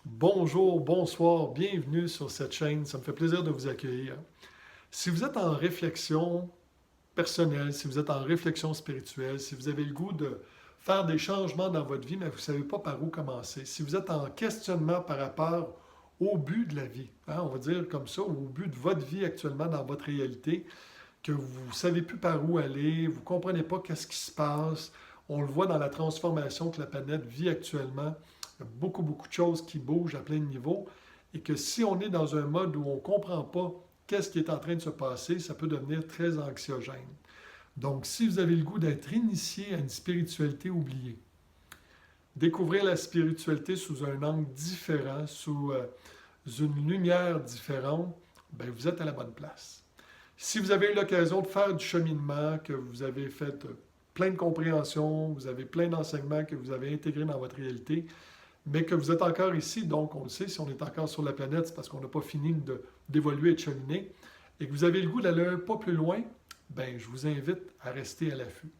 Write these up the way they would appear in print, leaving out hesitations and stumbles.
Bonjour, bonsoir, bienvenue sur cette chaîne. Ça me fait plaisir de vous accueillir. Si vous êtes en réflexion personnelle, si vous êtes en réflexion spirituelle, si vous avez le goût de faire des changements dans votre vie, mais vous ne savez pas par où commencer, si vous êtes en questionnement par rapport au but de la vie, on va dire comme ça, au but de votre vie actuellement dans votre réalité, que vous ne savez plus par où aller, vous ne comprenez pas qu'est-ce qui se passe, on le voit dans la transformation que la planète vit actuellement. Il y a beaucoup, beaucoup de choses qui bougent à plein de niveaux et que si on est dans un mode où on ne comprend pas qu'est-ce qui est en train de se passer, ça peut devenir très anxiogène. Donc, si vous avez le goût d'être initié à une spiritualité oubliée, découvrir la spiritualité sous un angle différent, sous une lumière différente, ben vous êtes à la bonne place. Si vous avez eu l'occasion de faire du cheminement, que vous avez fait plein de compréhension, vous avez plein d'enseignements que vous avez intégrés dans votre réalité, mais que vous êtes encore ici, donc on le sait, si on est encore sur la planète, c'est parce qu'on n'a pas fini d'évoluer et de cheminer, et que vous avez le goût d'aller un pas plus loin, ben je vous invite à rester à l'affût.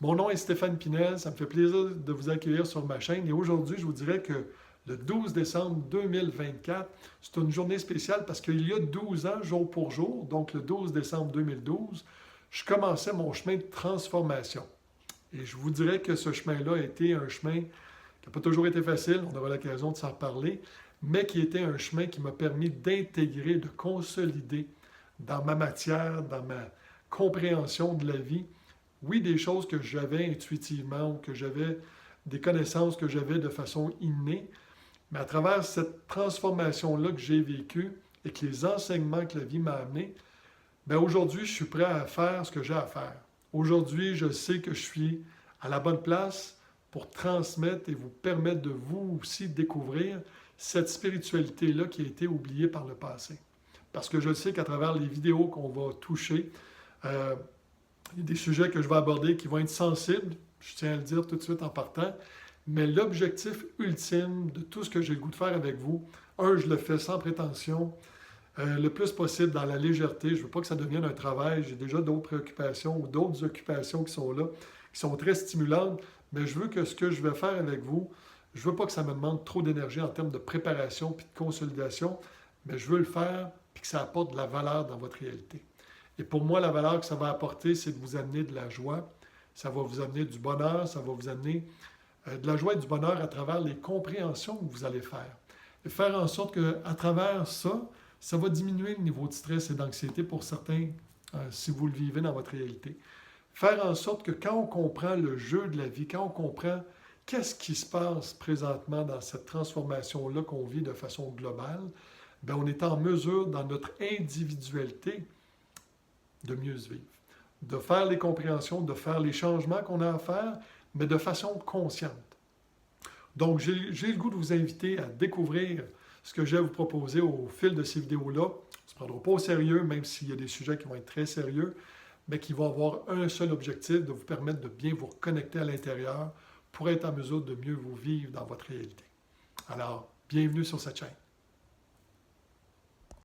Mon nom est Stéphane Pinel, ça me fait plaisir de vous accueillir sur ma chaîne, et aujourd'hui, je vous dirais que le 12 décembre 2024, c'est une journée spéciale parce qu'il y a 12 ans, jour pour jour, donc le 12 décembre 2012, je commençais mon chemin de transformation. Et je vous dirais que ce chemin-là a été un chemin qui n'a pas toujours été facile, on aura l'occasion de s'en reparler, mais qui était un chemin qui m'a permis d'intégrer, de consolider dans ma matière, dans ma compréhension de la vie, oui, des choses que j'avais intuitivement ou que j'avais des connaissances que j'avais de façon innée, mais à travers cette transformation-là que j'ai vécue et que les enseignements que la vie m'a amenés, bien aujourd'hui, je suis prêt à faire ce que j'ai à faire. Aujourd'hui, je sais que je suis à la bonne place pour transmettre et vous permettre de vous aussi découvrir cette spiritualité-là qui a été oubliée par le passé. Parce que je sais qu'à travers les vidéos qu'on va toucher, il y a des sujets que je vais aborder qui vont être sensibles, je tiens à le dire tout de suite en partant, mais l'objectif ultime de tout ce que j'ai le goût de faire avec vous, je le fais sans prétention, le plus possible dans la légèreté. Je ne veux pas que ça devienne un travail. J'ai déjà d'autres préoccupations ou d'autres occupations qui sont là, qui sont très stimulantes, mais je veux que ce que je vais faire avec vous, je ne veux pas que ça me demande trop d'énergie en termes de préparation puis de consolidation, mais je veux le faire puis que ça apporte de la valeur dans votre réalité. Et pour moi, la valeur que ça va apporter, c'est de vous amener de la joie, ça va vous amener du bonheur, ça va vous amener de la joie et du bonheur à travers les compréhensions que vous allez faire. Et faire en sorte qu'à travers ça, ça va diminuer le niveau de stress et d'anxiété pour certains, si vous le vivez dans votre réalité. Faire en sorte que quand on comprend le jeu de la vie, quand on comprend qu'est-ce qui se passe présentement dans cette transformation-là qu'on vit de façon globale, bien, on est en mesure, dans notre individualité, de mieux se vivre. De faire les compréhensions, de faire les changements qu'on a à faire, mais de façon consciente. Donc, j'ai le goût de vous inviter à découvrir ce que j'ai à vous proposer au fil de ces vidéos-là. On ne se prendra pas au sérieux, même s'il y a des sujets qui vont être très sérieux, mais qui vont avoir un seul objectif, de vous permettre de bien vous reconnecter à l'intérieur pour être en mesure de mieux vous vivre dans votre réalité. Alors, bienvenue sur cette chaîne.